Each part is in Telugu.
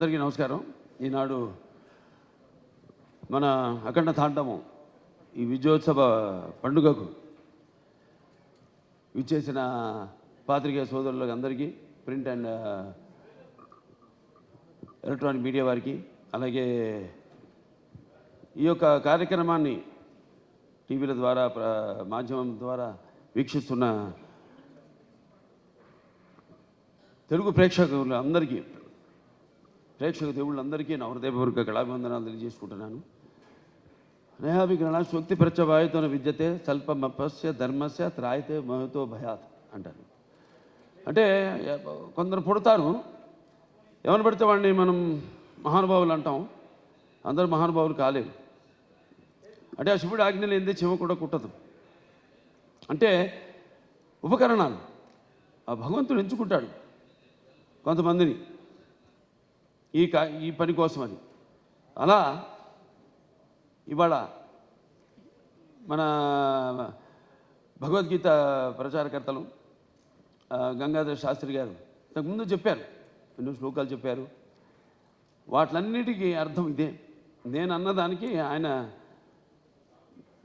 అందరికీ నమస్కారం. ఈనాడు మన అఖండ తాండవం ఈ విజయోత్సవ పండుగకు విచ్చేసిన పాత్రికేయ సోదరులకు అందరికీ, ప్రింట్ అండ్ ఎలక్ట్రానిక్ మీడియా వారికి, అలాగే ఈ యొక్క కార్యక్రమాన్ని టీవీల ద్వారా మాధ్యమం ద్వారా వీక్షిస్తున్న తెలుగు ప్రేక్షకులు అందరికీ, ప్రేక్షక దేవుళ్ళందరికీ నా హృదయపూర్వక కళాభివందనాలు తెలియజేసుకుంటున్నాను. నేహాభిగ్రహణ శక్తి ప్రత్యవాయుతోన విద్యతే స్వల్పమపస్య ధర్మస్య త్రాయితే మహతో భయాత్ అంటారు. అంటే కొందరు పుడతారు, ఎవరు పడితే వాడిని మనం మహానుభావులు అంటాం. అందరూ మహానుభావులు కాలేరు. అంటే ఆ శివుడు ఆజ్ఞలు ఏంది చెవ కూడా కుట్టదు. అంటే ఉపకరణాలు ఆ భగవంతుడు ఎంచుకుంటాడు కొంతమందిని ఈ పని కోసమని. అలా ఇవాళ మన భగవద్గీత ప్రచారకర్తలు గంగాధర శాస్త్రి గారు ఇంతకుముందు చెప్పారు, ఎన్నో శ్లోకాలు చెప్పారు. వాటిలన్నిటికీ అర్థం ఇదే. నేను అన్నదానికి ఆయన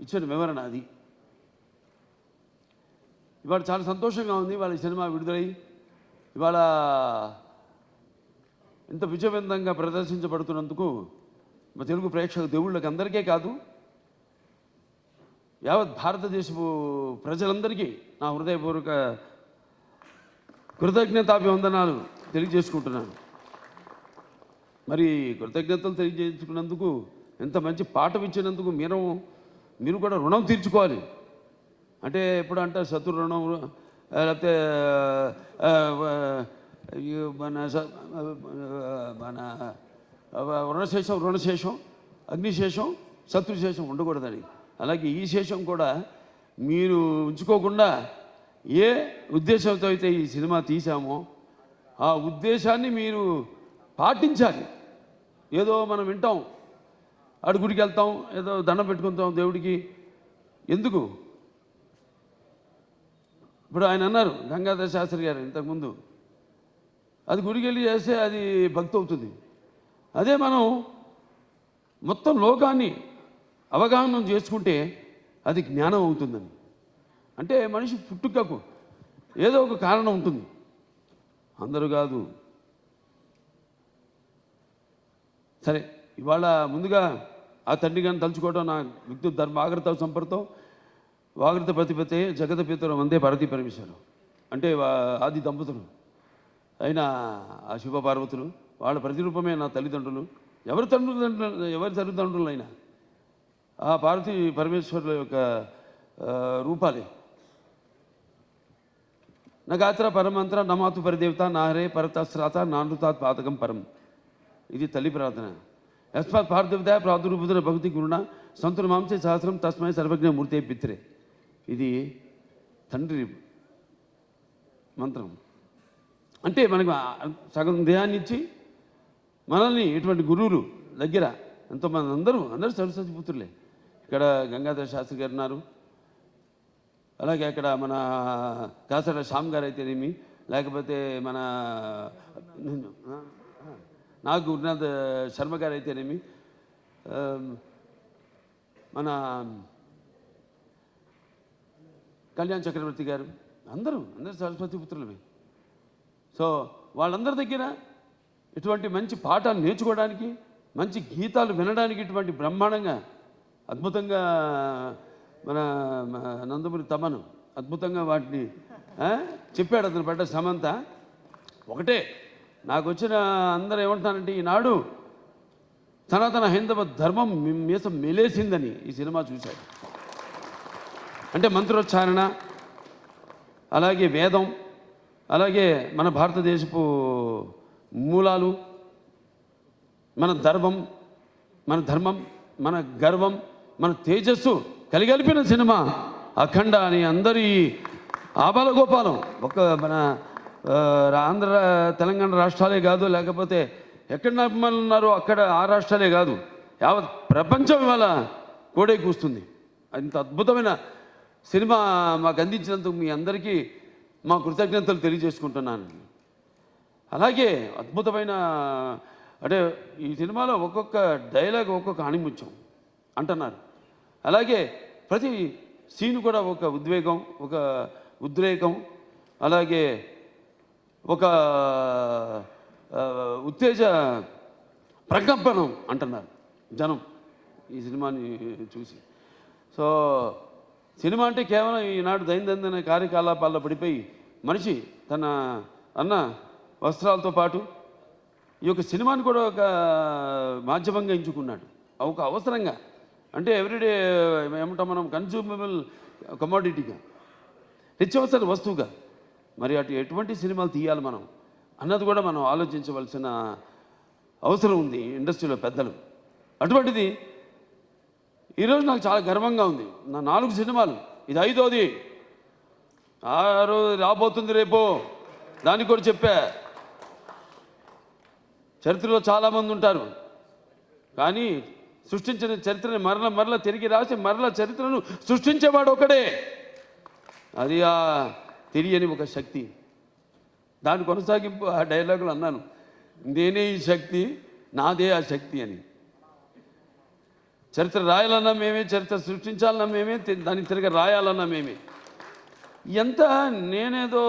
ఇచ్చిన వివరణ అది. ఇవాళ చాలా సంతోషంగా ఉంది. ఇవాళ సినిమా విడుదలై ఇవాళ ఇంత విజయవంతంగా ప్రదర్శించబడుతున్నందుకు మా తెలుగు ప్రేక్షక దేవుళ్ళకి అందరికీ కాదు, యావత్ భారతదేశపు ప్రజలందరికీ నా హృదయపూర్వక కృతజ్ఞతాభివందనాలు తెలియజేసుకుంటున్నాను. మరి కృతజ్ఞతలు తెలియజేసుకున్నందుకు, ఎంత మంచి పాఠం ఇచ్చినందుకు మీరు కూడా రుణం తీర్చుకోవాలి. అంటే ఎప్పుడు అంటారు శత్రు రుణం, లేకపోతే మన రుణశేషం అగ్నిశేషం శత్రుశేషం ఉండకూడదని. అలాగే ఈ శేషం కూడా మీరు ఉంచుకోకుండా ఏ ఉద్దేశంతో అయితే ఈ సినిమా తీసామో ఆ ఉద్దేశాన్ని మీరు పాటించాలి. ఏదో మనం వింటాం, అడుగుడికి వెళ్తాం, ఏదో దండం పెట్టుకుంటాం దేవుడికి. ఎందుకు? ఇప్పుడు ఆయన అన్నారు గంగాధర శాస్త్రి గారు ఇంతకుముందు, అది గుడికి వెళ్ళి చేస్తే అది భక్తి అవుతుంది. అదే మనం మొత్తం లోకాన్ని అవగాహన చేసుకుంటే అది జ్ఞానం అవుతుందని. అంటే మనిషి పుట్టుకకు ఏదో ఒక కారణం ఉంటుంది, అందరూ కాదు. సరే, ఇవాళ ముందుగా ఆ తండ్రి గారిని తలుచుకోవడం నా విద్యుత్ ధర్మ ఆగ్రత సంపర్తో వాగ్రత ప్రతిపతే జగత పితరం వందే భారతీ పరమేశ్వరం. అంటే ఆది దంపతులు అయిన ఆ శివ పార్వతులు, వాళ్ళ ప్రతిరూపమే నా తల్లిదండ్రులు. ఎవరి తల్లిదండ్రులు అయినా ఆ పార్వతీ పరమేశ్వరుల యొక్క రూపాలే. నా గాత్ర పరమంత్ర నమాతు పరిదేవత నాహరే పరతశ్రాత నానృతాత్ పాతకం పరం. ఇది తల్లి ప్రార్థన. యస్మాత్ పార్థివత ప్రాదుర్భుతుల భక్తి గురుణ సంతుల మాంసే సహస్రం తస్మై సర్వజ్ఞ మూర్తే పిత్రే. ఇది తండ్రి మంత్రం. అంటే మనకు సగం దేహాన్ని ఇచ్చి మనల్ని ఇటువంటి గురువులు దగ్గర ఎంతోమంది, అందరూ సరస్వతి పుత్రులే. ఇక్కడ గంగాధర శాస్త్రి గారు ఉన్నారు, అలాగే అక్కడ మన కాసర శ్యామ్ గారు అయితేనేమి, లేకపోతే మన నాగ్ గురునాథ్ శర్మ గారు అయితేనేమి, మన కళ్యాణ్ చక్రవర్తి గారు, అందరూ సరస్వతి పుత్రులమే. సో వాళ్ళందరి దగ్గర ఇటువంటి మంచి పాఠాలు నేర్చుకోవడానికి, మంచి గీతాలు వినడానికి ఇటువంటి బ్రహ్మాండంగా అద్భుతంగా మన నందమూరి తమను అద్భుతంగా వాటిని చెప్పాడు. అతను పడ్డ సమంత ఒకటే. నాకు వచ్చిన అందరూ ఏమంటున్నారంటే, ఈనాడు సనాతన హైందవ ధర్మం మీసం మెలేసిందని ఈ సినిమా చూశాడు. అంటే మంత్రోచ్చారణ, అలాగే వేదం, అలాగే మన భారతదేశపు మూలాలు, మన ధర్మం, మన గర్వం, మన తేజస్సు కలిగలిపిన సినిమా అఖండ అని అందరి ఆబాలగోపాలం. ఒక మన ఆంధ్ర తెలంగాణ రాష్ట్రాలే కాదు, లేకపోతే ఎక్కడ అభిమానులు ఉన్నారో అక్కడ ఆ రాష్ట్రాలే కాదు, యావత్ ప్రపంచం ఇవాళ కోడే కూస్తుంది. అంత అద్భుతమైన సినిమా మాకు అందించినందుకు మీ అందరికీ మా కృతజ్ఞతలు తెలియజేసుకుంటున్నాను. అలాగే అద్భుతమైన అంటే ఈ సినిమాలో ఒక్కొక్క డైలాగ్ ఒక్కొక్క ఆణిముత్యం అంటున్నారు. అలాగే ప్రతి సీన్ కూడా ఒక ఉద్వేగం, ఒక ఉద్రేకం, అలాగే ఒక ఉత్తేజ ప్రకంపనం అంటున్నారు జనం ఈ సినిమాని చూసి. సో సినిమా అంటే కేవలం ఈనాడు దైనందిన కార్యకలాపాల్లో పడిపోయి మనిషి తన అన్న వస్త్రాలతో పాటు ఈ యొక్క సినిమాని కూడా ఒక మాధ్యమంగా ఎంచుకున్నాడు, ఒక అవసరంగా. అంటే ఎవ్రీడే ఏమంటాం మనం, కన్జ్యూమబుల్ కమోడిటీగా, నిత్యావసర వస్తువుగా. మరి ఎటువంటి సినిమాలు తీయాలి మనం అన్నది కూడా మనం ఆలోచించవలసిన అవసరం ఉంది ఇండస్ట్రీలో పెద్దలు. అటువంటిది ఈరోజు నాకు చాలా గర్వంగా ఉంది. నా 4 సినిమాలు, ఇది 5వది. 6 రాబోతుంది రేపు, దానికి కూడా చెప్పా. చరిత్రలో చాలామంది ఉంటారు, కానీ సృష్టించిన చరిత్రని మరల తిరిగి రాసి మరల చరిత్రను సృష్టించేవాడు ఒకడే. అది ఆ తెలియని ఒక శక్తి. దాని కొనసాగింపు ఆ డైలాగులు అన్నాను, నేనే ఈ శక్తి, నాదే ఆ శక్తి అని. చరిత్ర రాయాలన్నా మేమే, చరిత్ర సృష్టించాలన్నా మేమే, దాన్ని తిరిగి రాయాలన్నా మేమే. ఎంత నేనేదో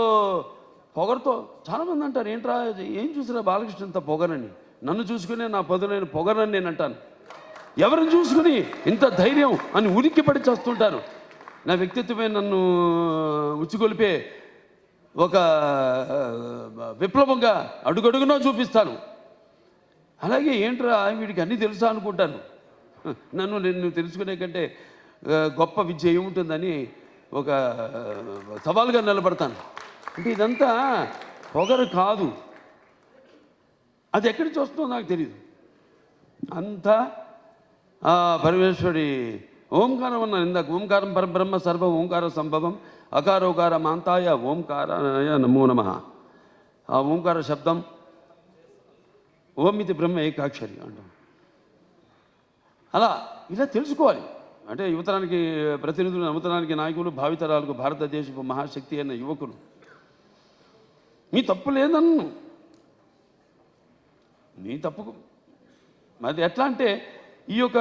పొగరుతో చాలామంది అంటారు, ఏంట్రా ఏం చూసిరా బాలకృష్ణ ఇంత పొగరని. నన్ను చూసుకునే నా పదునైన పొగరని నేను అంటాను. ఎవరిని చూసుకుని ఇంత ధైర్యం అని ఉలిక్కిపడి చేస్తుంటారు. నా వ్యక్తిత్వమే నన్ను ఉచ్చిగొలిపే ఒక విప్లవంగా అడుగడుగునా చూపిస్తాను. అలాగే ఏంట్రా వీడికి అన్నీ తెలుసా అనుకుంటాను. నన్ను తెలుసుకునే కంటే గొప్ప విద్య ఏముంటుందని ఒక సవాలుగా నిలబడతాను. అంటే ఇదంతా పొగరు కాదు, అది ఎక్కడి నుంచి వస్తుందో నాకు తెలియదు. అంతా పరమేశ్వరి ఓంకారం అన్నాను ఇందాక. ఓంకారం పరబ్రహ్మ సర్వ ఓంకార సంభవం అకారోకార మాంతాయ ఓంకారాయ నమో నమః. ఆ ఓంకార శబ్దం ఓం ఇది బ్రహ్మ ఏకాక్షరి అంటాం. అలా ఇలా తెలుసుకోవాలి. అంటే యువతరానికి ప్రతినిధులు, నవతరానికి నాయకులు, భావితరాలకు భారతదేశపు మహాశక్తి అయిన యువకులు. మీ తప్పు లేదన్ను, మీ తప్పుకు అది ఎట్లా అంటే ఈ యొక్క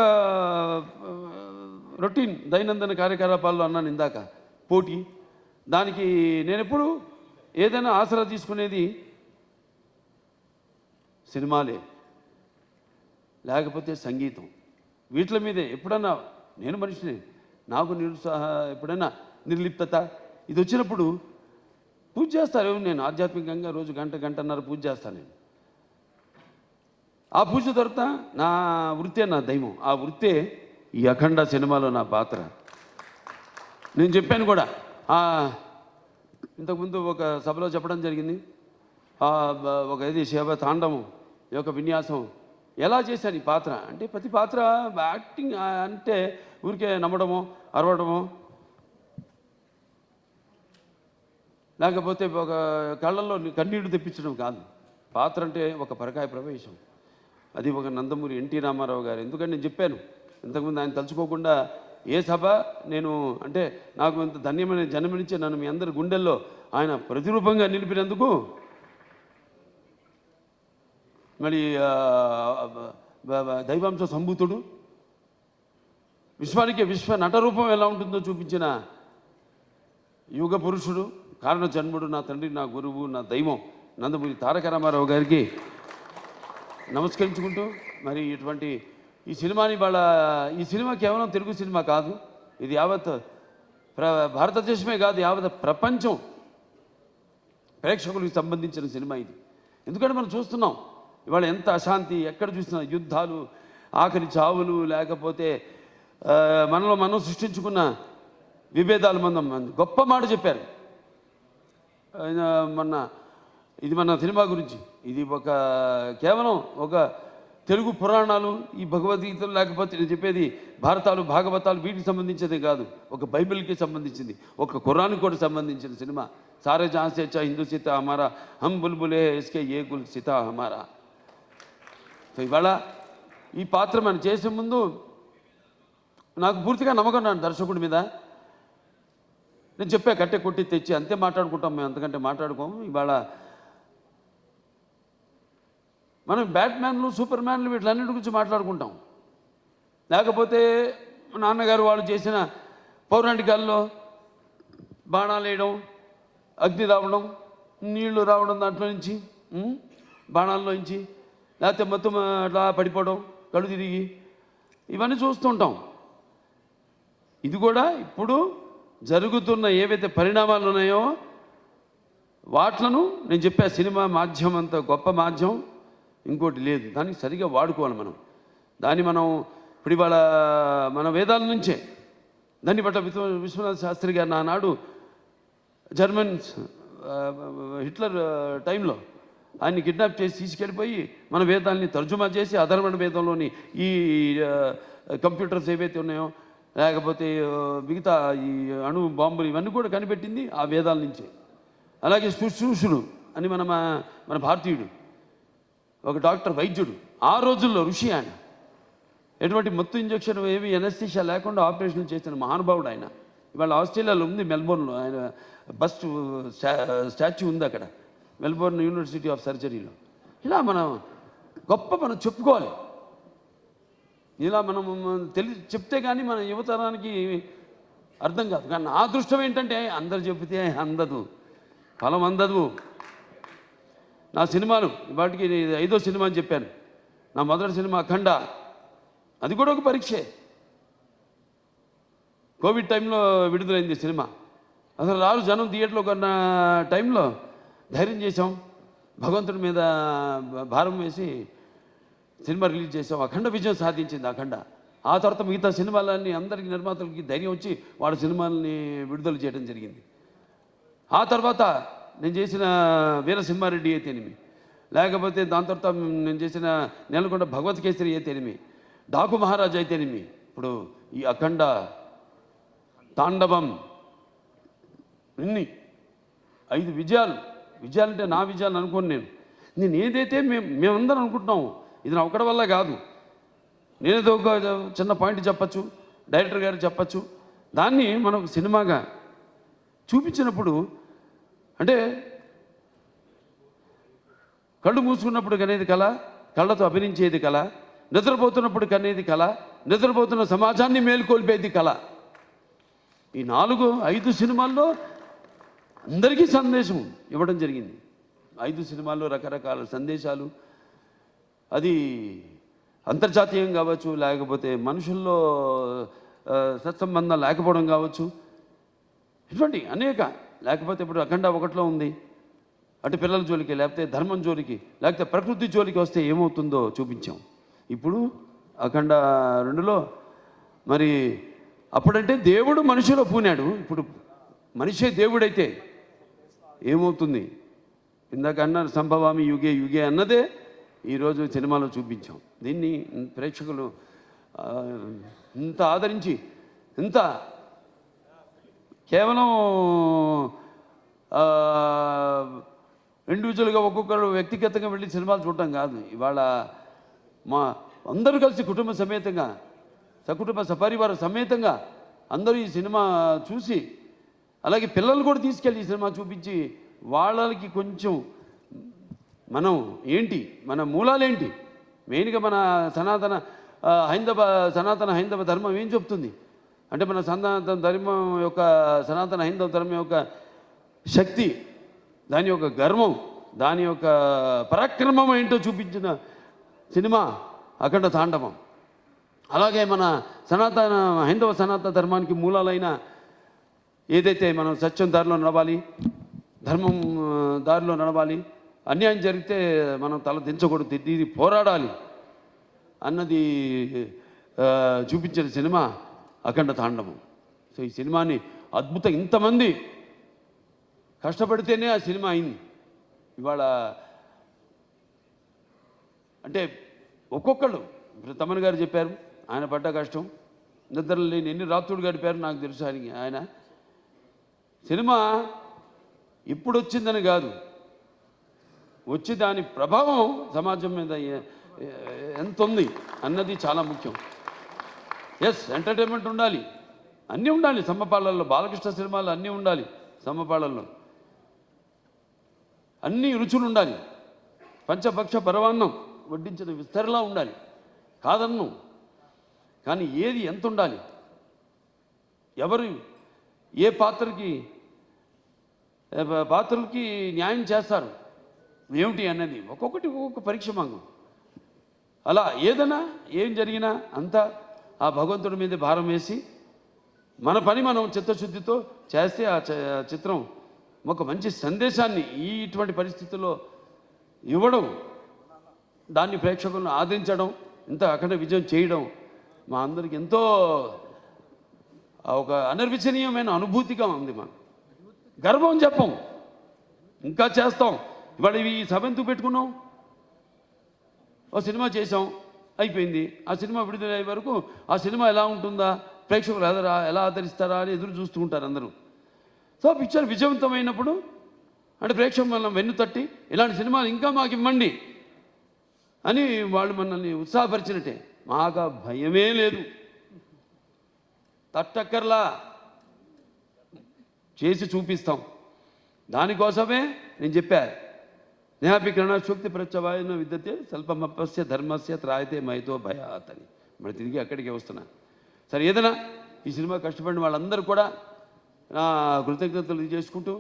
రొటీన్ దైనందిన కార్యకలాపాల్లో అన్నాను ఇందాక, పోటీ. దానికి నేను ఎప్పుడు ఏదైనా ఆసరా తీసుకునేది సినిమాలే, లేకపోతే సంగీతం. వీటి మీదే ఎప్పుడన్నా నేను మనిషిని, నాకు ఎప్పుడైనా నిర్లిప్తత ఇది వచ్చినప్పుడు పూజ చేస్తారు. నేను ఆధ్యాత్మికంగా రోజు గంటన్నర పూజ చేస్తాను. నేను ఆ పూజ తర్వాత నా వృత్తే నా దైవం. ఆ వృత్తే ఈ అఖండ సినిమాలో నా పాత్ర. నేను చెప్పాను కూడా, ఇంతకుముందు ఒక సభలో చెప్పడం జరిగింది. ఒక ఇది శివ తాండవం యొక్క విన్యాసం ఎలా చేశాను ఈ పాత్ర అంటే, ప్రతి పాత్ర యాక్టింగ్ అంటే ఊరికే నమ్మడమో అరవడమో, లేకపోతే ఒక కళ్ళల్లో కన్నీళ్లు తెప్పించడం కాదు. పాత్ర అంటే ఒక పరకాయ ప్రవేశం. అది ఒక నందమూరి ఎన్టీ రామారావు గారు. ఎందుకంటే నేను చెప్పాను ఇంతకుముందు, ఆయన తలుచుకోకుండా ఏ సభ నేను అంటే నాకు ఇంత ధన్యమైన జన్మనిచ్చే నన్ను మీ అందరి గుండెల్లో ఆయన ప్రతిరూపంగా నిలిపినందుకు, మరి దైవాంశ సంభూతుడు, విశ్వానికి విశ్వ నటరూపం ఎలా ఉంటుందో చూపించిన యుగ పురుషుడు, కారణ జన్ముడు, నా తండ్రి, నా గురువు, నా దైవం నందమూరి తారక రామారావు గారికి నమస్కరించుకుంటూ, మరి ఇటువంటి ఈ సినిమాని ఈ సినిమా కేవలం తెలుగు సినిమా కాదు, ఇది యావత్ భారతదేశమే కాదు, యావత్ ప్రపంచం ప్రేక్షకులకు సంబంధించిన సినిమా ఇది. ఎందుకంటే మనం చూస్తున్నాం ఇవాళ ఎంత అశాంతి, ఎక్కడ చూసినా యుద్ధాలు, ఆఖరి చావులు, లేకపోతే మనలో మనం సృష్టించుకున్న విభేదాలు. మనం గొప్ప మాట చెప్పారు ఇది మన సినిమా గురించి. ఇది కేవలం ఒక తెలుగు పురాణాలు, ఈ భగవద్గీతలు, లేకపోతే నేను చెప్పేది భారతాలు, భాగవతాలు, వీటికి సంబంధించింది కాదు, ఒక బైబిల్కి సంబంధించింది, ఒక ఖురాన్కి కూడా సంబంధించిన సినిమా. సారే జహాं से अच्छा हिंदू सीता हमारा, हम बुलबुले इसके ये गुल सीता हमारा. సో ఇవాళ ఈ పాత్ర మనం చేసే ముందు నాకు పూర్తిగా నమ్మకం ఉన్నాను దర్శకుడి మీద. నేను చెప్పా, కట్టె కొట్టి తెచ్చి అంతే మాట్లాడుకుంటాం మేము, అంతకంటే మాట్లాడుకోము. ఇవాళ మనం బ్యాట్మ్యాన్లు, సూపర్ మ్యాన్లు వీటిలన్నిటి గురించి మాట్లాడుకుంటాం. లేకపోతే నాన్నగారు వాళ్ళు చేసిన పౌరాణికాల్లో బాణాలు వేయడం, అగ్ని రావడం, నీళ్లు రావడం దాంట్లో నుంచి, బాణాల్లో నుంచి, లేకపోతే మొత్తం అట్లా పడిపోవడం, కళ్ళు తిరిగి, ఇవన్నీ చూస్తుంటాం. ఇది కూడా ఇప్పుడు జరుగుతున్న ఏవైతే పరిణామాలు ఉన్నాయో వాట్లను నేను చెప్పా. సినిమా మాధ్యమం అంత గొప్ప మాధ్యమం ఇంకోటి లేదు. దానికి సరిగా వాడుకోవాలి మనం. దాన్ని మనం ఇప్పుడు ఇవాళ మన వేదాల నుంచే దాన్ని బట్ట విశ్వనాథ శాస్త్రి గారు నానాడు జర్మన్ హిట్లర్ టైంలో ఆయన్ని కిడ్నాప్ చేసి తీసుకెళ్ళిపోయి మన వేదాలని తర్జుమా చేసి అధర్వణ వేదంలోని ఈ కంప్యూటర్స్ ఏవైతే ఉన్నాయో, లేకపోతే మిగతా ఈ అణు బాంబులు ఇవన్నీ కూడా కనిపెట్టింది ఆ వేదాల నుంచే. అలాగే శుశ్రూషుడు అని మన భారతీయుడు ఒక డాక్టర్, వైద్యుడు, ఆ రోజుల్లో ఋషి ఆయన. ఎటువంటి మత్తు ఇంజక్షన్ ఏమి ఎనస్థీషియా లేకుండా ఆపరేషన్ చేసిన మహానుభావుడు ఆయన. ఇవాళ ఆస్ట్రేలియాలో ఉంది, మెల్బోర్న్లో ఆయన బస్ట్ స్టాచ్యూ ఉంది అక్కడ, మెల్బోర్న్ యూనివర్సిటీ ఆఫ్ సర్జరీలో. ఇలా మనం మనం చెప్పుకోవాలి. ఇలా మనం చెప్తే కానీ మన యువతరానికి అర్థం కాదు. కానీ నా అదృష్టం ఏంటంటే అందరు చెబితే అందదు, ఫలం అందదు. నా సినిమాలు వాటికి 5వ సినిమా అని చెప్పాను. నా మొదటి సినిమా అఖండ, అది కూడా ఒక పరీక్షే. కోవిడ్ టైంలో విడుదలైంది సినిమా. అసలు రారు జనం థియేటర్లో కొన్న టైంలో ధైర్యం చేసాం, భగవంతుడి మీద భారం వేసి సినిమా రిలీజ్ చేసాం. అఖండ విజయం సాధించింది అఖండ. ఆ తర్వాత మిగతా సినిమాలన్నీ అందరికీ నిర్మాతలకి ధైర్యం వచ్చి వాళ్ళ సినిమాలని విడుదల చేయడం జరిగింది. ఆ తర్వాత నేను చేసిన వీరసింహారెడ్డి అయితేనేమి, లేకపోతే దాని తర్వాత నేను చేసిన నెలకొండ భగవత్ కేసరి అయితేనేమి, డాకు మహారాజ్ అయితేనేమి, ఇప్పుడు ఈ అఖండ, తాండవం, ఇన్ని 5 విజయాలంటే నా విజయాలు అనుకోను. నేను ఏదైతే మేమందరం అనుకుంటున్నాము ఇది నా ఒక్కడి వల్ల కాదు. నేనేదో ఒక చిన్న పాయింట్ చెప్పచ్చు, డైరెక్టర్ గారు చెప్పచ్చు, దాన్ని మనకు సినిమాగా చూపించినప్పుడు అంటే కళ్ళు మూసుకున్నప్పుడు కనేది కళ, కళ్ళతో అభినయించేది కళ, నిద్రపోతున్నప్పుడు కనేది కళ, నిద్రపోతున్న సమాజాన్ని మేలుకొల్పేది కళ. ఈ 4-5 సినిమాల్లో అందరికీ సందేశం ఇవ్వడం జరిగింది. 5 సినిమాల్లో రకరకాల సందేశాలు. అది అంతర్జాతీయం కావచ్చు, లేకపోతే మనుషుల్లో సత్సంబంధం లేకపోవడం కావచ్చు, ఇటువంటి అనేక. లేకపోతే ఇప్పుడు అఖండ 1లో ఉంది, అటు పిల్లల జోలికి, లేకపోతే ధర్మం జోలికి, లేకపోతే ప్రకృతి జోలికి వస్తే ఏమవుతుందో చూపించాం. ఇప్పుడు అఖండ 2లో మరి అప్పుడంటే దేవుడు మనిషిలో పూనాడు, ఇప్పుడు మనిషే దేవుడైతే ఏమవుతుంది? ఇందాక అన్నారు సంభవామి యుగే యుగే అన్నదే ఈరోజు సినిమాలో చూపించాం. దీన్ని ప్రేక్షకులు ఇంత ఆదరించి, ఇంత కేవలం ఇండివిజువల్గా ఒక్కొక్కరు వ్యక్తిగతంగా వెళ్ళి సినిమాలు చూడటం కాదు. ఇవాళ మా అందరూ కలిసి కుటుంబ సమేతంగా, సకుటుంబ సపరివార సమేతంగా అందరూ ఈ సినిమా చూసి, అలాగే పిల్లలు కూడా తీసుకెళ్ళి ఈ సినిమా చూపించి వాళ్ళకి కొంచెం మనం ఏంటి, మన మూలాలేంటి, మెయిన్గా మన సనాతన హైందవ ధర్మం ఏం చెప్తుంది అంటే, మన సనాతన ధర్మం యొక్క సనాతన హైందవ ధర్మం యొక్క శక్తి, దాని యొక్క గర్వం, దాని యొక్క పరాక్రమం ఏంటో చూపించిన సినిమా అఖండ తాండవం. అలాగే మన హైందవ సనాతన ధర్మానికి మూలాలైన ఏదైతే మనం సత్యం దారిలో నడవాలి, ధర్మం దారిలో నడవాలి, అన్యాయం జరిగితే మనం తల దించకూడదు, ఇది పోరాడాలి అన్నది చూపించిన సినిమా అఖండ తాండవం. సో ఈ సినిమాని ఇంతమంది కష్టపడితేనే ఆ సినిమా అయింది. ఇవాళ అంటే ఒక్కొక్కళ్ళు, ఇప్పుడు తమన్ గారు చెప్పారు ఆయన పడ్డ కష్టం, నిద్రలు లేని ఎన్ని రాత్రులు గడిపారు నాకు తెలుసు. ఆయన సినిమా ఇప్పుడు వచ్చిందని కాదు, వచ్చి దాని ప్రభావం సమాజం మీద ఎంత ఉంది అన్నది చాలా ముఖ్యం. ఎంటర్టైన్మెంట్ ఉండాలి, అన్నీ ఉండాలి సమ్మపాళ్ళల్లో. బాలకృష్ణ సినిమాలు అన్నీ ఉండాలి సమ్మపాళ్ళల్లో, అన్ని రుచులు ఉండాలి. పంచభక్ష పరవాన్నం వడ్డించిన విస్తరలా ఉండాలి, కాదన్ను. కానీ ఏది ఎంత ఉండాలి, ఎవరు ఏ పాత్రలకి న్యాయం చేస్తారు ఏమిటి అన్నది ఒక్కొక్కటి ఒక్కొక్క పరీక్ష మాకు. అలా ఏదైనా ఏం జరిగినా అంతా ఆ భగవంతుడి మీద భారం వేసి మన పని మనం చిత్తశుద్ధితో చేస్తే ఆ చిత్రం ఒక మంచి సందేశాన్ని ఇటువంటి పరిస్థితుల్లో ఇవ్వడం, దాన్ని ప్రేక్షకులను ఆదరించడం, ఇంత అఖండ విజయం చేయడం మా అందరికి ఎంతో ఒక అనిర్వచనీయమైన అనుభూతిగా ఉంది. మనం గర్వం చెప్పం, ఇంకా చేస్తాం. ఇవాళ ఈ సభ ఎందుకు పెట్టుకున్నాం? ఓ సినిమా చేసాం, అయిపోయింది. ఆ సినిమా విడుదలయ్యే వరకు ఆ సినిమా ఎలా ఉంటుందా, ప్రేక్షకులు ఎలా ఆదరిస్తారా అని ఎదురు చూస్తూ ఉంటారు అందరూ. సో పిక్చర్ విజయవంతమైనప్పుడు అంటే ప్రేక్షకులు మనం వెన్ను తట్టి ఇలాంటి సినిమాలు ఇంకా మాకు ఇవ్వండి అని వాళ్ళు మనల్ని ఉత్సాహపరిచినట్టే. మాకు భయమే లేదు, తట్టక్కర్లా, చేసి చూపిస్తాం. దానికోసమే నేను చెప్పా, నేహాపికరణ శక్తి ప్రత్యవాయన విద్యతే స్వల్పమప్పస్య ధర్మస్య త్రాయతే మైతో భయాత్ అని మరి తిరిగి అక్కడికే వస్తున్నా. సరే, ఏదైనా ఈ సినిమా కష్టపడిన వాళ్ళందరూ కూడా నా కృతజ్ఞతలు చేసుకుంటూ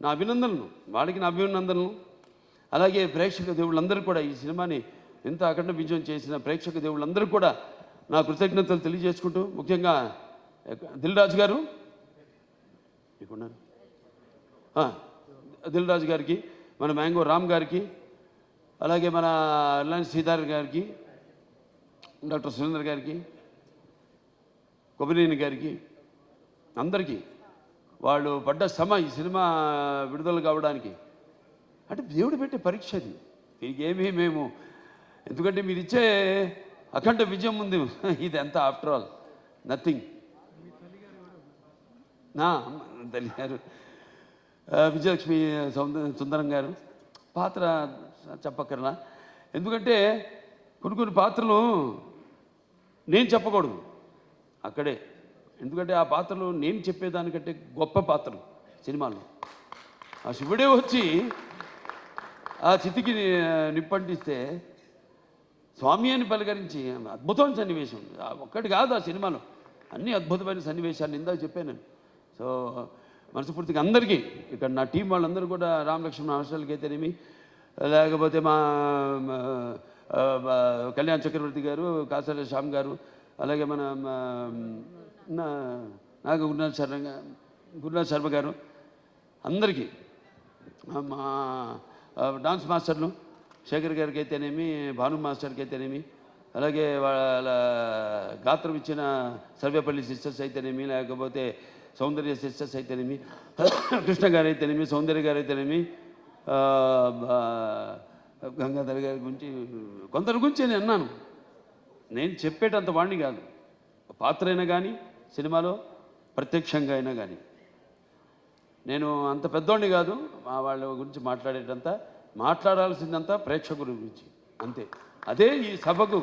నా అభినందనలు, వాళ్ళకి నా అభినందనలు, అలాగే ప్రేక్షక దేవుళ్ళందరూ కూడా ఈ సినిమాని ఎంత అఖండ విజయం చేసిన ప్రేక్షక దేవుళ్ళందరూ కూడా నా కృతజ్ఞతలు తెలియజేసుకుంటూ, ముఖ్యంగా దిల్ రాజు గారు దిల్ రాజు గారికి, మన మ్యాంగో రామ్ గారికి, అలాగే మన రిలయన్స్ శ్రీధర్ గారికి, డాక్టర్ సురేందర్ గారికి, కొబ్బరినేని గారికి, అందరికీ వాళ్ళు పడ్డ శ్రమ ఈ సినిమా విడుదల కావడానికి అంటే దేవుడు పెట్టే పరీక్ష అది. దీనికేమీ మేము, ఎందుకంటే మీరు ఇచ్చే అఖండ విజయం ఉంది, ఇది ఎంత ఆఫ్టర్ ఆల్ నథింగ్. నా తల్లి గారు విజయలక్ష్మి సుందరం గారు పాత్ర చెప్పక్కర్లా, ఎందుకంటే కొన్ని పాత్రలు నేను చెప్పకూడదు అక్కడే, ఎందుకంటే ఆ పాత్రలు నేను చెప్పేదానికంటే గొప్ప పాత్రలు సినిమాలో. ఆ శివుడే వచ్చి ఆ చితికి నిప్పంటిస్తే స్వామి అని పలకరించి అద్భుతమైన సన్నివేశం ఒక్కటి కాదు ఆ సినిమాలో, అన్ని అద్భుతమైన సన్నివేశాలు ఇందాక చెప్పాను నేను. సో మనస్ఫూర్తిగా అందరికీ ఇక్కడ నా టీం వాళ్ళందరూ కూడా, రామలక్ష్మణ హాస్టల్కి అయితేనేమి, లేకపోతే మా కళ్యాణ్ చక్రవర్తి గారు, కాసాల శ్యామ్ గారు, అలాగే మన గురునాథ్ శర్మ గారు, అందరికీ, మా డాన్స్ మాస్టర్లు శేఖర్ గారికి అయితేనేమి, భాను మాస్టర్కి అయితేనేమి, అలాగే వాళ్ళ గాత్రం ఇచ్చిన సర్వేపల్లి సిస్టర్స్ అయితేనేమి, లేకపోతే సౌందర్య సిస్టర్స్ అయితేనేమి, కృష్ణ గారు అయితేనేమి, సౌందర్య గారు అయితేనేమి, గంగాధర్ గారి గురించి కొందరి గురించి నేను అన్నాను. నేను చెప్పేటంత వాడిని కాదు, పాత్ర అయినా కానీ సినిమాలో ప్రత్యక్షంగా అయినా కానీ నేను అంత పెద్దోడిని కాదు. మా వాళ్ళ గురించి మాట్లాడాల్సిందంతా ప్రేక్షకుల గురించి అంతే. అదే ఈ సభకు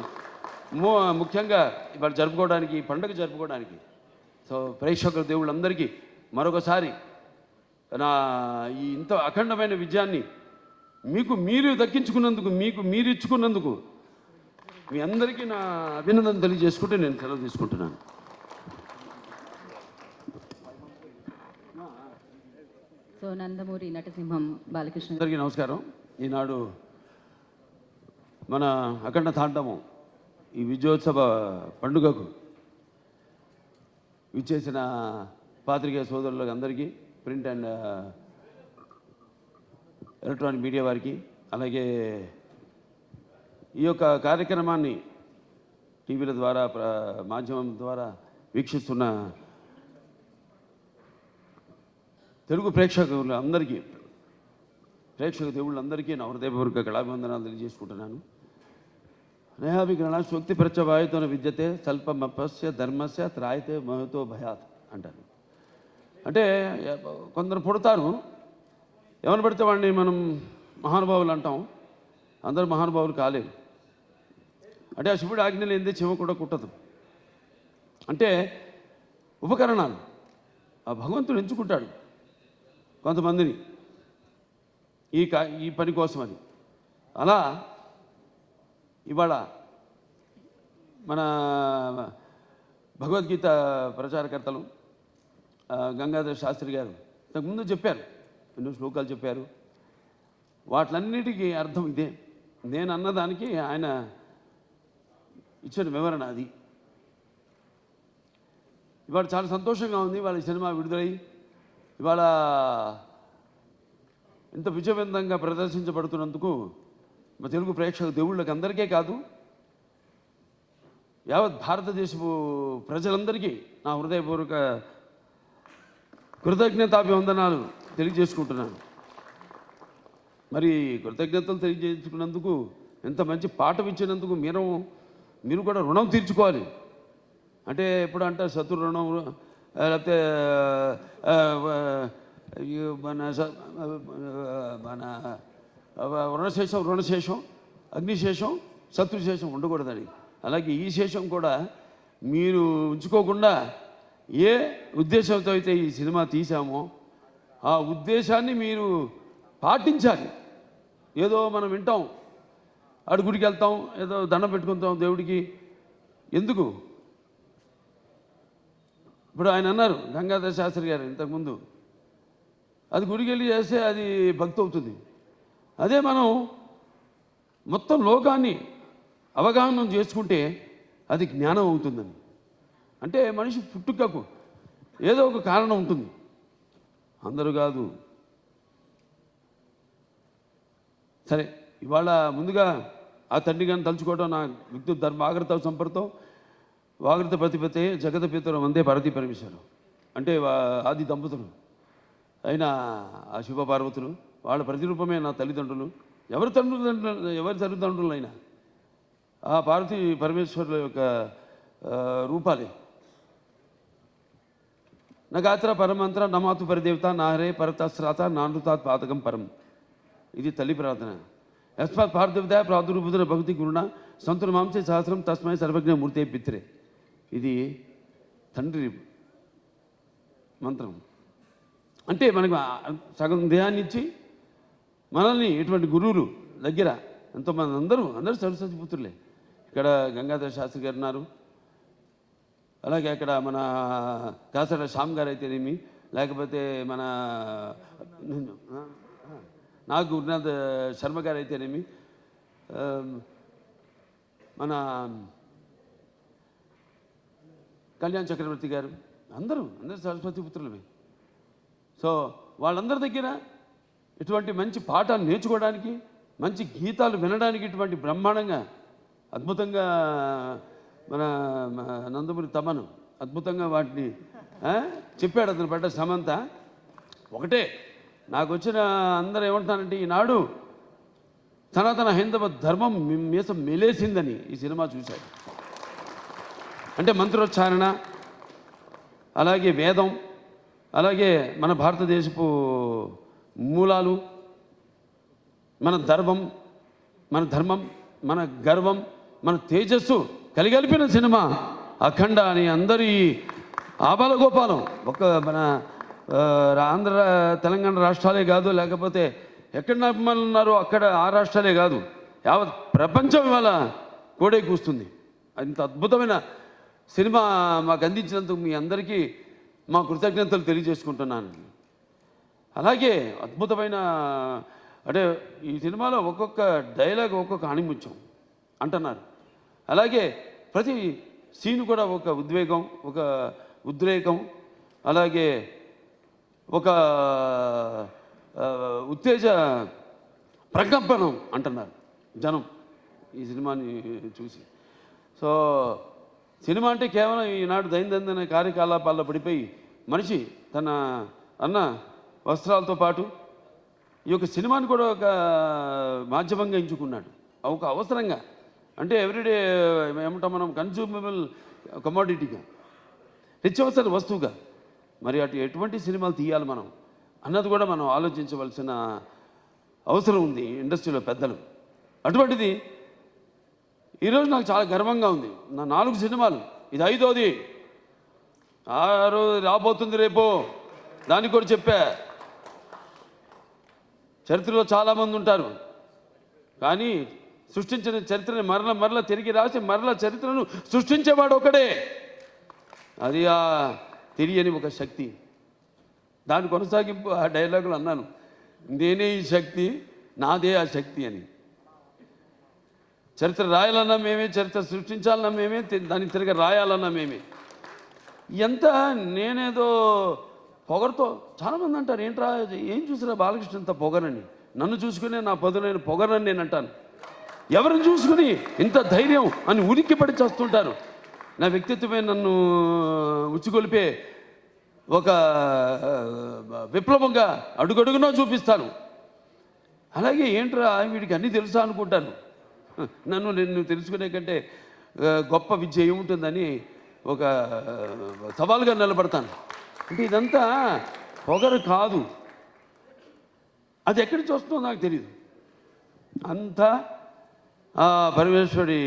ముఖ్యంగా ఇవాళ జరుపుకోవడానికి, ఈ పండుగ జరుపుకోవడానికి. సో ప్రేక్షకుల దేవుళ్ళందరికీ మరొకసారి నా ఈ ఇంత అఖండమైన విజయాన్ని మీకు మీరు దక్కించుకున్నందుకు, మీకు మీరు ఇచ్చుకున్నందుకు మీ అందరికీ నా అభినందన తెలియజేసుకుంటే నేను సెలవు తీసుకుంటున్నాను. సో నందమూరి నటసింహం బాలకృష్ణ అందరికీ నమస్కారం. ఈనాడు మన అఖండ తాండవం ఈ విజయోత్సవ పండుగకు విచ్చేసిన పాత్రికేయ సోదరులకు అందరికీ, ప్రింట్ అండ్ ఎలక్ట్రానిక్ మీడియా వారికి, అలాగే ఈ యొక్క కార్యక్రమాన్ని టీవీల ద్వారా మాధ్యమం ద్వారా వీక్షిస్తున్న తెలుగు ప్రేక్షకులందరికీ, ప్రేక్షక దేవుళ్ళందరికీ నా హృదయపూర్వక కళాభివందనాలు తెలియజేసుకుంటున్నాను. నేహాభికరణ శక్తి ప్రత్యవాయుతోన విద్యతే స్వల్పమప్పస్య ధర్మస్య త్రాయతే మహతో భయాత్ అంటారు. అంటే కొందరు పుడతారు, ఎవరు పడితే వాడిని మనం మహానుభావులు అంటాం. అందరూ మహానుభావులు కాలేరు. అంటే ఆ శివుడు ఆజ్ఞలు ఏంది చెమ కూడా కుట్టదు. అంటే ఉపకరణాలు ఆ భగవంతుడు ఎంచుకుంటాడు కొంతమందిని ఈ పని కోసమని. అలా ఇవాళ మన భగవద్గీత ప్రచారకర్తలు గంగాధర శాస్త్రి గారు ఇంతకుముందు చెప్పారు, ఎన్నో శ్లోకాలు చెప్పారు. వాటిలన్నిటికీ అర్థం ఇదే. నేను అన్నదానికి ఆయన ఇచ్చిన వివరణ అది. ఇవాళ చాలా సంతోషంగా ఉంది. వాళ్ళ సినిమా విడుదలై ఇవాళ ఇంత విజయవంతంగా ప్రదర్శించబడుతున్నందుకు మా తెలుగు ప్రేక్షక దేవుళ్ళకి అందరికీ కాదు, యావత్ భారతదేశపు ప్రజలందరికీ నా హృదయపూర్వక కృతజ్ఞతాభివందనాలు తెలియజేసుకుంటున్నాను. మరి కృతజ్ఞతలు తెలియజేసుకున్నందుకు, ఎంత మంచి పాఠం ఇచ్చినందుకు మీరు కూడా రుణం తీర్చుకోవాలి. అంటే ఎప్పుడు అంటారు శత్రు రుణం, లేకపోతే మన రుణశేషం అగ్నిశేషం శత్రుశేషం ఉండకూడదని. అలాగే ఈ శేషం కూడా మీరు ఉంచుకోకుండా ఏ ఉద్దేశంతో అయితే ఈ సినిమా తీసామో ఆ ఉద్దేశాన్ని మీరు పాటించాలి. ఏదో మనం వింటాం, గుడికి వెళ్తాం, ఏదో దండం పెట్టుకుంటాం దేవుడికి, ఎందుకు? ఇప్పుడు ఆయన అన్నారు గంగాధర శాస్త్రి గారు ఇంతకుముందు, అది గుడికి వెళ్ళి చేస్తే అది భక్తి అవుతుంది. అదే మనం మొత్తం లోకాన్ని అవగాహన చేసుకుంటే అది జ్ఞానం అవుతుందని. అంటే మనిషి పుట్టుకకు ఏదో ఒక కారణం ఉంటుంది, అందరూ కాదు. సరే, ఇవాళ ముందుగా ఆ తండ్రి గారిని తలుచుకోవడం నా విద్యుత్ ధర్మ ఆగ్రత సంపర్తం వాగ్రత ప్రతిపతే జగత పితరం వందే పార్వతీ పరమేశ్వరం. అంటే ఆది దంపతులు అయిన ఆ శివ పార్వతులు, వాళ్ళ ప్రతిరూపమే నా తల్లిదండ్రులు. ఎవరి తల్లిదండ్రులైనా ఆ పార్వతీ పరమేశ్వరుల యొక్క రూపాలే. నగాత్ర పరమంత్ర నమాతు పరిదేవత నాహరే పరతస్రాత నానృతాత్ పాతకం పరం. ఇది తల్లి ప్రార్థన. యస్మాత్ పార్థివదాయ ప్రాదుర్భుతుల భక్తి గురుణ సంతుల మాంసే సహస్రం తస్మై సర్వజ్ఞ మూర్తే పిత్రే. ఇది తండ్రి మంత్రం. అంటే మనకు సగం దేహాన్ని ఇచ్చి మనల్ని ఇటువంటి గురువులు దగ్గర ఎంతోమంది, అందరూ సరస్వతి పుత్రులే. ఇక్కడ గంగాధర శాస్త్రి గారు ఉన్నారు, అలాగే అక్కడ మన కాసర శ్యామ్ గారు అయితేనేమి, లేకపోతే మన నాగ్ గురునాథ్ శర్మ గారు అయితేనేమి, మన కళ్యాణ్ చక్రవర్తి గారు, అందరూ సరస్వతి పుత్రులమే. సో వాళ్ళందరి దగ్గర ఇటువంటి మంచి పాఠాలు నేర్చుకోవడానికి, మంచి గీతాలు వినడానికి ఇటువంటి బ్రహ్మాండంగా అద్భుతంగా మన నందమూరి తమను అద్భుతంగా వాటిని చెప్పాడు. అతను పడ్డ శ్రమంతా ఒకటే. నాకు వచ్చిన అందరూ ఏమంటున్నారంటే, ఈనాడు సనాతన హైందవ ధర్మం మీసం మెలేసిందని ఈ సినిమా చూశాడు. అంటే మంత్రోచ్చారణ, అలాగే వేదం, అలాగే మన భారతదేశపు మూలాలు, మన ధర్మం, మన గర్వం, మన తేజస్సు కలిగలిపిన సినిమా అఖండ అని అందరూ ఈ ఆబాల గోపాలం ఒక మన ఆంధ్ర తెలంగాణ రాష్ట్రాలే కాదు, లేకపోతే ఎక్కడ అభిమానులు ఉన్నారో అక్కడ ఆ రాష్ట్రాలే కాదు, యావత్ ప్రపంచం ఇవాళ కోడే కూస్తుంది. అంత అద్భుతమైన సినిమా మాకు అందించినందుకు మీ అందరికీ మా కృతజ్ఞతలు తెలియజేసుకుంటున్నాను. అలాగే అద్భుతమైన, అంటే ఈ సినిమాలో ఒక్కొక్క డైలాగ్ ఒక్కొక్క ఆణిముత్యం అంటున్నారు. అలాగే ప్రతి సీన్ కూడా ఒక ఉద్వేగం, ఒక ఉద్రేకం, అలాగే ఒక ఉత్తేజ ప్రకంపనం అంటున్నారు జనం ఈ సినిమాని చూసి. సో సినిమా అంటే కేవలం ఈనాడు దైనందిన కార్యకలాపాల్లో పడిపోయి మనిషి తన అన్న వస్త్రాలతో పాటు ఈ యొక్క సినిమాని కూడా ఒక మాధ్యమంగా ఎంచుకున్నాడు, ఒక అవసరంగా. అంటే ఎవ్రీడే ఏమంటాం మనం, కన్జ్యూమబుల్ కమోడిటీగా, నిత్యవసర వస్తువుగా. మరి ఎటువంటి సినిమాలు తీయాలి మనం అన్నది కూడా మనం ఆలోచించవలసిన అవసరం ఉంది ఇండస్ట్రీలో పెద్దలు. అటువంటిది ఈరోజు నాకు చాలా గర్వంగా ఉంది. నా 4 సినిమాలు, ఇది 5వది. 6 రాబోతుంది రేపు, దానికి కూడా చెప్పా. చరిత్రలో చాలామంది ఉంటారు, కానీ సృష్టించిన చరిత్రని మరల తిరిగి రాసి మరల చరిత్రను సృష్టించేవాడు ఒకడే. అది ఆ తెలియని ఒక శక్తి. దాని కొనసాగింపు ఆ డైలాగులు అన్నాను, నేనే ఈ శక్తి, నాదే ఆ శక్తి అని. చరిత్ర రాయాలన్నా మేమే, చరిత్ర సృష్టించాలన్నా మేమే, దాన్ని తిరిగి రాయాలన్నా మేమే. ఎంత నేనేదో పొగరుతో చాలామంది అంటారు, ఏంట్రా ఏం చూసినా బాలకృష్ణ ఇంత పొగరని. నన్ను చూసుకునే నా పదునైన పొగరని నేను అంటాను. ఎవరిని చూసుకుని ఇంత ధైర్యం అని ఉనికి పడి చేస్తుంటారు. నా వ్యక్తిత్వమే నన్ను ఉచ్చిగొలిపే ఒక విప్లవంగా అడుగడుగునా చూపిస్తాను. అలాగే ఏంట్రా వీడికి అన్నీ తెలుసా అనుకుంటాను. నిన్ను తెలుసుకునే కంటే గొప్ప విద్య ఏముంటుందని ఒక సవాల్గా నిలబడతాను. అంటే ఇదంతా పొగరు కాదు, అది ఎక్కడి నుంచి వస్తుందో నాకు తెలియదు. అంతా ఆ పరమేశ్వరి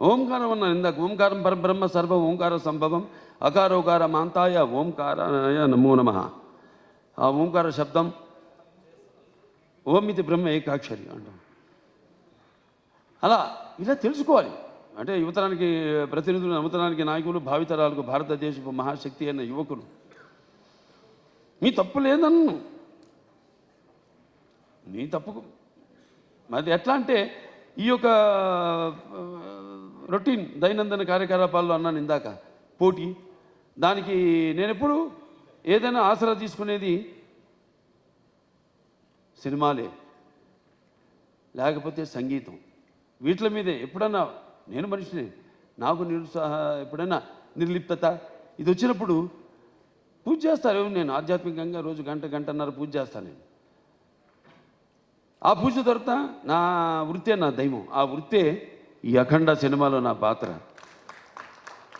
ఓంకారం అన్నాను ఇందాక. ఓంకారం పరబ్రహ్మ సర్వ ఓంకార సంభవం అకారోకార మాంతాయ ఓంకారాయ నమో నమః. ఆ ఓంకార శబ్దం ఓమితి బ్రహ్మ ఏకాక్షరి అంటాం. అలా ఇలా తెలుసుకోవాలి. అంటే యువతరానికి ప్రతినిధులు, నవతరానికి నాయకులు, భావితరాలకు భారతదేశపు మహాశక్తి అయిన యువకులు. మీ తప్పు లేదన్ను, నీ తప్పుకు మరి ఎట్లా అంటే ఈ యొక్క రొటీన్ దైనందిన కార్యకలాపాల్లో అన్నాను ఇందాక, పోటీ. దానికి నేను ఎప్పుడు ఏదైనా ఆసరా తీసుకునేది సినిమాలే, లేకపోతే సంగీతం. వీటి మీదే ఎప్పుడన్నా నేను మనిషిని, నాకు ఎప్పుడైనా నిర్లిప్తత ఇది వచ్చినప్పుడు పూజ చేస్తారు. నేను ఆధ్యాత్మికంగా రోజు గంటన్నర పూజ చేస్తాను. నేను ఆ పూజ తర్వాత నా వృత్తే నా దైవం. ఆ వృత్తే ఈ అఖండ సినిమాలో నా పాత్ర.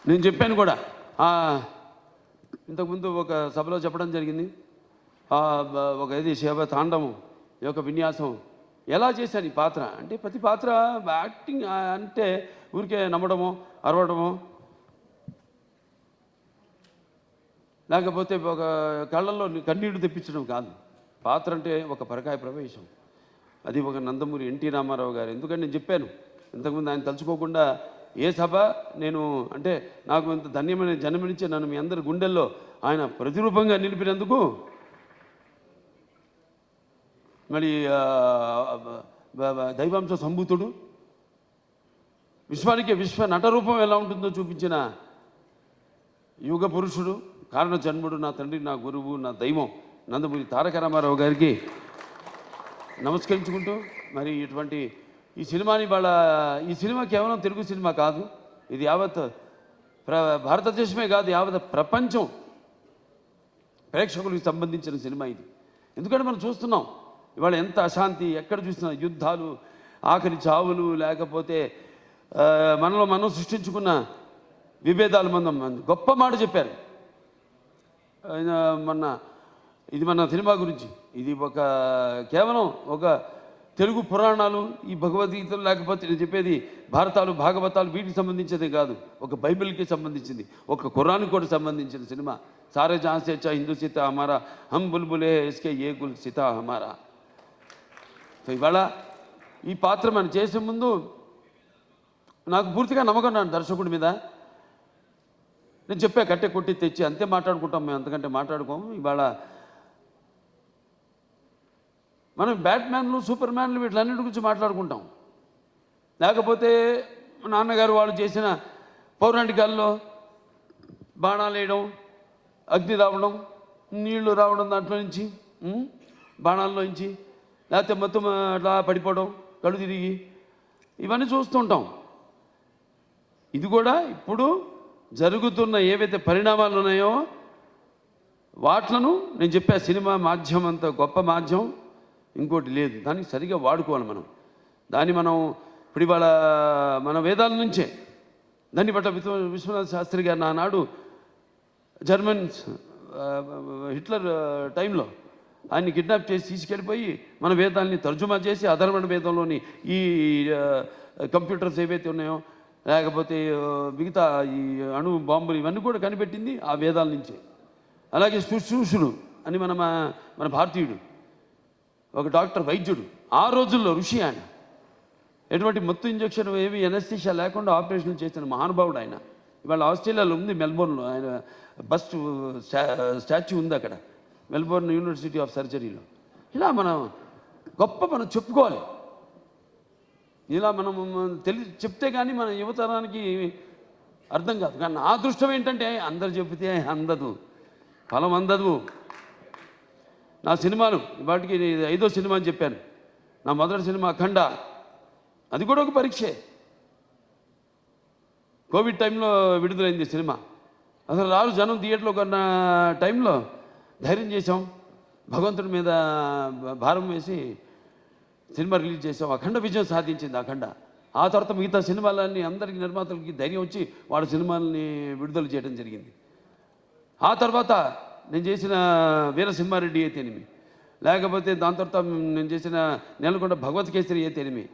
నేను చెప్పాను కూడా, ఇంతకుముందు ఒక సభలో చెప్పడం జరిగింది. ఒక ఇది శివ తాండవం యొక్క విన్యాసం ఎలా చేశాను ఈ పాత్ర అంటే, ప్రతి పాత్ర యాక్టింగ్ అంటే ఊరికే నమ్మడమో అరవడమో, లేకపోతే ఒక కళ్ళల్లో కన్నీళ్లు తెప్పించడం కాదు. పాత్ర అంటే ఒక పరకాయ ప్రవేశం. అది ఒక నందమూరి ఎన్టీ రామారావు గారు. ఎందుకంటే నేను చెప్పాను ఇంతకుముందు, ఆయన తలుచుకోకుండా ఏ సభ నేను అంటే నాకు ఇంత ధన్యమైన జన్మనిచ్చి నన్ను మీ అందరి గుండెల్లో ఆయన ప్రతిరూపంగా నిలిపినందుకు, మరి దైవాంశ సంభూతుడు, విశ్వానికి విశ్వ నటరూపం ఎలా ఉంటుందో చూపించిన యుగ పురుషుడు, కారణ జన్ముడు, నా తండ్రి, నా గురువు, నా దైవం నందమూరి తారక రామారావు గారికి నమస్కరించుకుంటూ, మరి ఇటువంటి ఈ సినిమాని ఈ సినిమా కేవలం తెలుగు సినిమా కాదు, ఇది యావత్ భారతదేశమే కాదు, యావత్ ప్రపంచం ప్రేక్షకులకు సంబంధించిన సినిమా ఇది. ఎందుకంటే మనం చూస్తున్నాం ఇవాళ ఎంత అశాంతి, ఎక్కడ చూసినా యుద్ధాలు, ఆఖరి చావులు, లేకపోతే మనలో మనం సృష్టించుకున్న విభేదాలు. గొప్ప మాట చెప్పారు ఇది మన సినిమా గురించి. ఇది కేవలం ఒక తెలుగు పురాణాలు, ఈ భగవద్గీతలు, లేకపోతే నేను చెప్పేది భారతాలు, భాగవతాలు వీటికి సంబంధించేదే కాదు, ఒక బైబిల్కి సంబంధించింది, ఒక ఖురాన్కి కూడా సంబంధించిన సినిమా. సారే జహాं से अच्छा हिंदू सीता हमारा हम बुलबुले इसके ये गुल सीता हमारा. సో ఇవాళ ఈ పాత్ర మనం చేసే ముందు నాకు పూర్తిగా నమ్మకం ఉన్నాను దర్శకుడి మీద. నేను చెప్పా, కట్టె కొట్టి తెచ్చి అంతే మాట్లాడుకుంటాం మేము, అంతకంటే మాట్లాడుకోము. ఇవాళ మనం బ్యాట్మ్యాన్లు, సూపర్ మ్యాన్లు వీటిలన్నిటి గురించి మాట్లాడుకుంటాం. లేకపోతే నాన్నగారు వాళ్ళు చేసిన పౌరాణికాల్లో బాణాలు వేయడం, అగ్ని రావడం, నీళ్లు రావడం, దాంట్లో నుంచి బాణాల్లో నుంచి, లేకపోతే మొత్తం అట్లా పడిపోవడం, కళ్ళు తిరిగి, ఇవన్నీ చూస్తుంటాం. ఇది కూడా ఇప్పుడు జరుగుతున్న ఏవైతే పరిణామాలు ఉన్నాయో వాట్లను నేను చెప్పా, సినిమా మాధ్యమం అంత గొప్ప మాధ్యమం ఇంకోటి లేదు. దాన్ని సరిగా వాడుకోవాలి మనం. దాన్ని మనం ఇప్పుడు ఇవాళ మన వేదాల నుంచే దాన్ని బట్ట విశ్వనాథ శాస్త్రి గారు నానాడు జర్మన్ హిట్లర్ టైంలో ఆయన్ని కిడ్నాప్ చేసి తీసుకెళ్ళిపోయి మన వేదాలని తర్జుమా చేసి అధర్వణ వేదంలోని ఈ కంప్యూటర్స్ ఏవైతే ఉన్నాయో, లేకపోతే మిగతా ఈ అణు బాంబులు ఇవన్నీ కూడా కనిపెట్టింది ఆ వేదాల నుంచే. అలాగే శుశ్రూషుడు అని మన భారతీయుడు, ఒక డాక్టర్, వైద్యుడు, ఆ రోజుల్లో ఋషి ఆయన. ఎటువంటి మత్తు ఇంజక్షన్ ఏమి ఎనస్థీషియా లేకుండా ఆపరేషన్ చేసిన మహానుభావుడు ఆయన. ఇవాళ ఆస్ట్రేలియాలో ఉంది, మెల్బోర్న్లో ఆయన బస్ట్ స్టాచ్యూ ఉంది అక్కడ, మెల్బోర్న్ యూనివర్సిటీ ఆఫ్ సర్జరీలో. ఇలా మనం చెప్పుకోవాలి. ఇలా మనం చెప్తే కానీ మన యువతరానికి అర్థం కాదు. కానీ నా అదృష్టం ఏంటంటే అందరు చెబితే అందదు, ఫలం అందదు. నా సినిమాలు వాటికి 5వ సినిమా అని చెప్పాను. నా మొదటి సినిమా అఖండ, అది కూడా ఒక పరీక్షే. కోవిడ్ టైంలో విడుదలైంది సినిమా. అసలు రాజు జనం థియేటర్లో కొన్న టైంలో ధైర్యం చేసాం, భగవంతుడి మీద భారం వేసి సినిమా రిలీజ్ చేసాం. అఖండ విజయం సాధించింది అఖండ. ఆ తర్వాత మిగతా సినిమాలన్నీ అందరికీ నిర్మాతలకి ధైర్యం వచ్చి వాళ్ళ సినిమాలని విడుదల చేయడం జరిగింది. ఆ తర్వాత నేను చేసిన వీరసింహారెడ్డి అయితేనేమి, లేకపోతే దాని తర్వాత నేను చేసిన నేలకొండ భగవత్ కేసరి అయితేనేమి,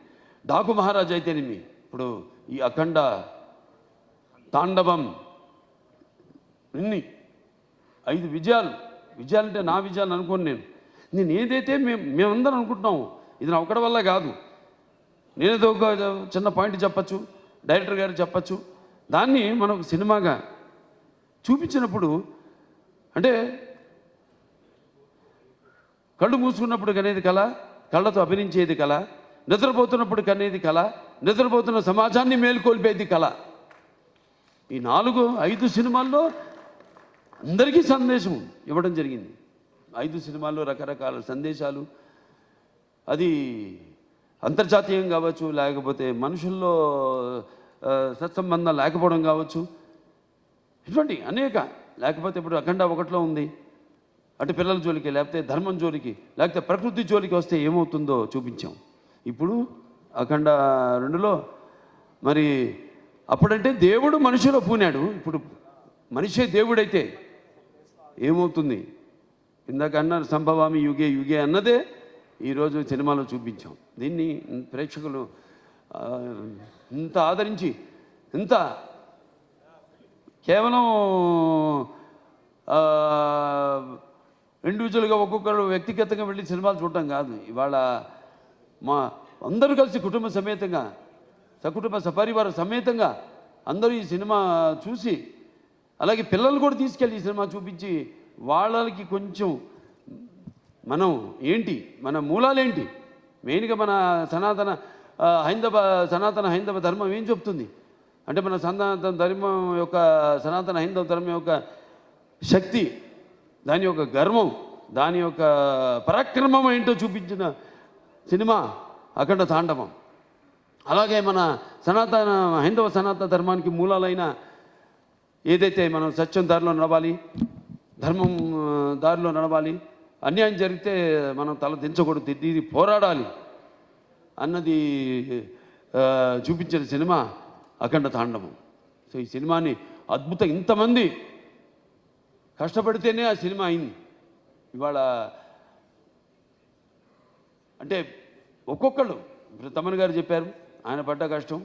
డాకు మహారాజ్ అయితేనేమి, ఇప్పుడు ఈ అఖండ, తాండవం, ఇన్ని 5 విజయాలంటే నా విజయాలు అనుకోను. నేను ఏదైతే మేమందరం అనుకుంటున్నాము ఇది నా ఒక్కడి వల్ల కాదు. నేనేదో ఒక చిన్న పాయింట్ చెప్పచ్చు, డైరెక్టర్ గారు చెప్పచ్చు, దాన్ని మనం సినిమాగా చూపించినప్పుడు అంటే కళ్ళు మూసుకున్నప్పుడు కనేది కళ, కళ్ళతో అభినయించేది కళ, నిద్రపోతున్నప్పుడు కనేది కళ, నిద్రపోతున్న సమాజాన్ని మేల్కొల్పేది కళ. ఈ 4-5 సినిమాల్లో అందరికీ సందేశం ఇవ్వడం జరిగింది. 5 సినిమాల్లో రకరకాల సందేశాలు, అది అంతర్జాతీయం కావచ్చు, లేకపోతే మనుషుల్లో సత్సంబంధం లేకపోవడం కావచ్చు, ఇటువంటి అనేక. లేకపోతే ఇప్పుడు అఖండ 1లో ఉంది, అటు పిల్లల జోలికి, లేకపోతే ధర్మం జోలికి, లేకపోతే ప్రకృతి జోలికి వస్తే ఏమవుతుందో చూపించాం. ఇప్పుడు అఖండ 2లో మరి అప్పుడంటే దేవుడు మనిషిలో పూనాడు, ఇప్పుడు మనిషే దేవుడైతే ఏమవుతుంది? ఇందాక అన్నారు సంభవామి యుగే యుగే అన్నదే ఈరోజు సినిమాలో చూపించాం. దీన్ని ప్రేక్షకులు ఇంత ఆదరించి, ఇంత కేవలం ఇండివిజువల్గా ఒక్కొక్కరు వ్యక్తిగతంగా వెళ్ళి సినిమాలు చూడటం కాదు. ఇవాళ మా అందరూ కలిసి కుటుంబ సమేతంగా, సకుటుంబ సపరివార సమేతంగా అందరూ ఈ సినిమా చూసి, అలాగే పిల్లలు కూడా తీసుకెళ్ళి ఈ సినిమా చూపించి వాళ్ళకి కొంచెం మనం ఏంటి, మన మూలాలేంటి, మెయిన్గా మన సనాతన హైందవ ధర్మం ఏం చెప్తుంది అంటే, మన సనాతన ధర్మం యొక్క, సనాతన హైందవ ధర్మం యొక్క శక్తి, దాని యొక్క గర్వం, దాని యొక్క పరాక్రమం ఏంటో చూపించిన సినిమా అఖండ తాండవం. అలాగే మన హైందవ సనాతన ధర్మానికి మూలాలైన ఏదైతే మనం సత్యం దారిలో నడవాలి, ధర్మం దారిలో నడవాలి, అన్యాయం జరిగితే మనం తల దించకూడదు, ఇది పోరాడాలి అన్నది చూపించిన సినిమా అఖండ తాండవం. సో ఈ సినిమాని అద్భుతం, ఇంతమంది కష్టపడితేనే ఆ సినిమా అయింది. ఇవాళ అంటే ఒక్కొక్కళ్ళు, ఇప్పుడు తమన్ గారు చెప్పారు ఆయన పడ్డ కష్టం,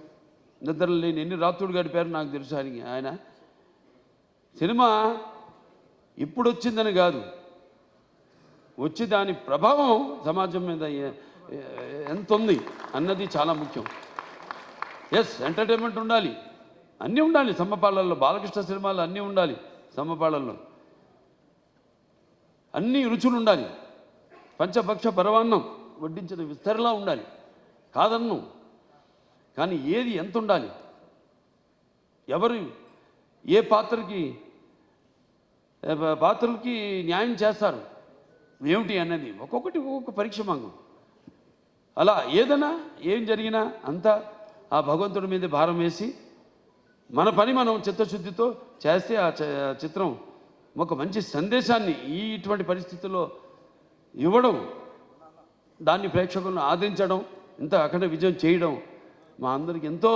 నిద్ర లేని ఎన్ని రాత్రులు గడిపారు నాకు తెలుసు. ఆయన సినిమా ఇప్పుడు వచ్చిందని కాదు, వచ్చి దాని ప్రభావం సమాజం మీద ఎంత ఉంది అన్నది చాలా ముఖ్యం. ఎస్, ఎంటర్టైన్మెంట్ ఉండాలి, అన్నీ ఉండాలి సమ్మపాళ్ళల్లో, బాలకృష్ణ సినిమాలు అన్నీ ఉండాలి సమ్మపాళ్ళల్లో, అన్ని రుచులు ఉండాలి, పంచభక్ష పరవాన్నం వడ్డించిన విస్తరలా ఉండాలి, కాదన్ను. కానీ ఏది ఎంత ఉండాలి, ఎవరు ఏ పాత్రలకి న్యాయం చేస్తారు ఏమిటి అన్నది ఒక్కొక్కటి ఒక్కొక్క పరీక్ష మాకు. అలా ఏదైనా ఏం జరిగినా అంతా ఆ భగవంతుడి మీద భారం వేసి మన పని మనం చిత్తశుద్ధితో చేస్తే ఆ చిత్రం ఒక మంచి సందేశాన్ని ఇటువంటి పరిస్థితుల్లో ఇవ్వడం, దాన్ని ప్రేక్షకులను ఆదరించడం, ఇంత అఖండ విజయం చేయడం మా అందరికి ఎంతో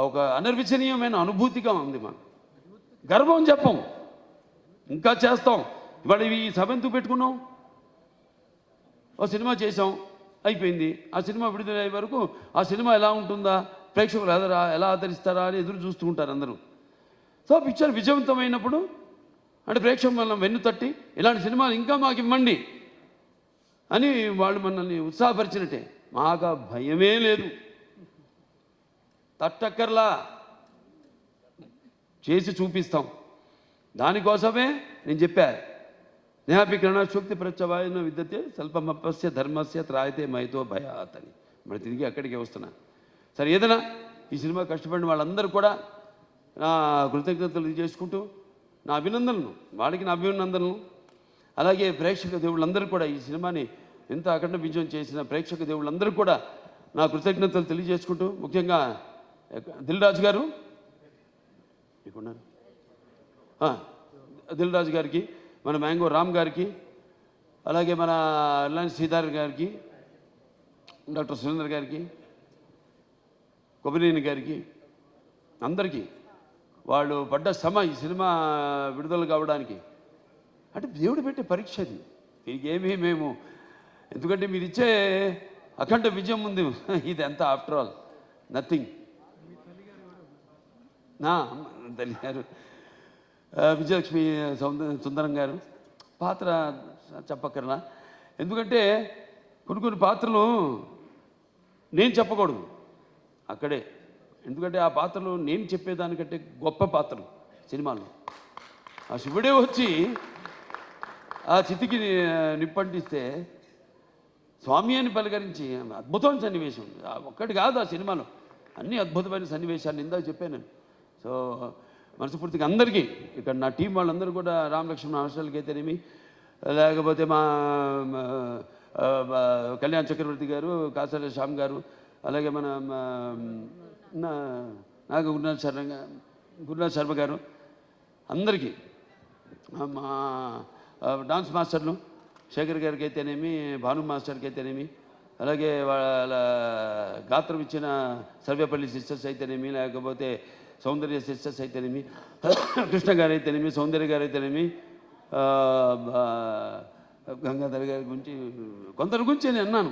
ఒక అనిర్వచనీయమైన అనుభూతిగా ఉంది. మాకు గర్వం చెప్పం, ఇంకా చేస్తాం. ఇవాళ ఈ సభ ఎందుకు పెట్టుకున్నాం? ఓ సినిమా చేసాం, అయిపోయింది. ఆ సినిమా విడుదలయ్యే వరకు ఆ సినిమా ఎలా ఉంటుందా, ప్రేక్షకులు ఎలా ఆదరిస్తారా అని ఎదురు చూస్తూ ఉంటారు అందరూ. సో పిక్చర్ విజయవంతమైనప్పుడు అంటే ప్రేక్షకులు మనం వెన్ను తట్టి ఇలాంటి సినిమాలు ఇంకా మాకు ఇవ్వండి అని వాళ్ళు మనల్ని ఉత్సాహపరిచినట్టే. మాకు ఆ భయమే లేదు, తట్టక్కర్లా, చేసి చూపిస్తాం. దానికోసమే నేను చెప్పా, నేహాపి కిరణశక్తి ప్రత్యవాయన విద్యతే స్వల్పమపస్య ధర్మస్య త్రాయతే మైతో భయాత్ అని. మరి తిరిగి అక్కడికే వస్తున్నా. సరే, ఏదైనా ఈ సినిమా కష్టపడిన వాళ్ళందరూ కూడా నా కృతజ్ఞతలు తెలియజేసుకుంటూ నా అభినందనలు, వాళ్ళకి నా అభినందనలు, అలాగే ప్రేక్షక దేవుళ్ళందరూ కూడా ఈ సినిమాని ఎంత అఖండ విజయం చేసిన ప్రేక్షక దేవుళ్ళందరూ కూడా నా కృతజ్ఞతలు తెలియజేసుకుంటూ, ముఖ్యంగా దిల్ రాజు గారు మీకున్నారు, దిల్ రాజు గారికి, మన మ్యాంగో రామ్ గారికి, అలాగే మన రిలయన్స్ శ్రీధర్ గారికి, డాక్టర్ సురేందర్ గారికి, కొబ్బరినేని గారికి, అందరికీ వాళ్ళు పడ్డ శ్రమ ఈ సినిమా విడుదల కావడానికి, అంటే దేవుడు పెట్టే పరీక్ష అది. దీనికి ఏమీ మేము, ఎందుకంటే మీరు ఇచ్చే అఖండ విజయం ఉంది, ఇది ఎంత ఆఫ్టర్ ఆల్ నథింగ్. నా తల్లి గారు విజయలక్ష్మి సుందరం గారు పాత్ర చెప్పక్కర్లా, ఎందుకంటే కొన్ని పాత్రలు నేను చెప్పకూడదు అక్కడే, ఎందుకంటే ఆ పాత్రలు నేను చెప్పేదానికంటే గొప్ప పాత్రలు సినిమాలో. ఆ శివుడే వచ్చి ఆ చితికి నిప్పంటిస్తే స్వామి అని పలకరించి అద్భుతమైన సన్నివేశం ఒక్కటి కాదు, ఆ సినిమాలో అన్ని అద్భుతమైన సన్నివేశాలు ఇందాక చెప్పాను నేను. సో మనస్ఫూర్తిగా అందరికీ, ఇక్కడ నా టీం వాళ్ళందరూ కూడా, రామలక్ష్మణ హాస్టల్కి అయితేనేమి, లేకపోతే మా కళ్యాణ్ చక్రవర్తి గారు, కాసాల శ్యామ్ గారు, అలాగే మన నాగ గురునాథ్ శర్మ గారు, అందరికీ, మా డాన్స్ మాస్టర్లు శేఖర్ గారికి అయితేనేమి, భాను మాస్టర్కి అయితేనేమి, అలాగే వాళ్ళ గాత్రం ఇచ్చిన సర్వేపల్లి సిస్టర్స్ అయితేనేమి, లేకపోతే సౌందర్య సిస్టర్స్ అయితేనేమి, కృష్ణ గారు అయితేనేమి, సౌందర్య గారు అయితేనేమి, గంగాధర్ గారి గురించి, కొందరి గురించి నేను అన్నాను.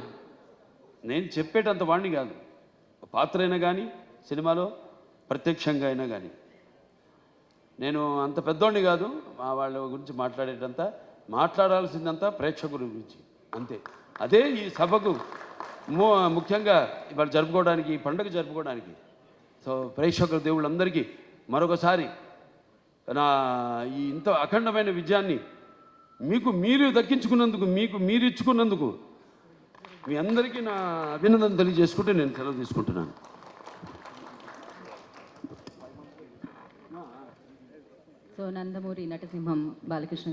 నేను చెప్పేటంత వాడిని కాదు, పాత్ర అయినా కానీ సినిమాలో ప్రత్యక్షంగా అయినా కానీ నేను అంత పెద్దోడిని కాదు. వాళ్ళ గురించి మాట్లాడాల్సిందంతా ప్రేక్షకుల గురించి అంతే. అదే ఈ సభకు ముఖ్యంగా ఇవాళ జరుపుకోవడానికి, ఈ పండుగ జరుపుకోవడానికి. సో ప్రేక్షకుల దేవుళ్ళందరికీ మరొకసారి నా ఈ ఇంత అఖండమైన విజయాన్ని మీకు మీరు దక్కించుకున్నందుకు, మీకు మీరు ఇచ్చుకున్నందుకు మీ అందరికీ నా అభినందన తెలియజేసుకుంటూ నేను సెలవు తీసుకుంటున్నాను. సో నందమూరి నటసింహం బాలకృష్ణ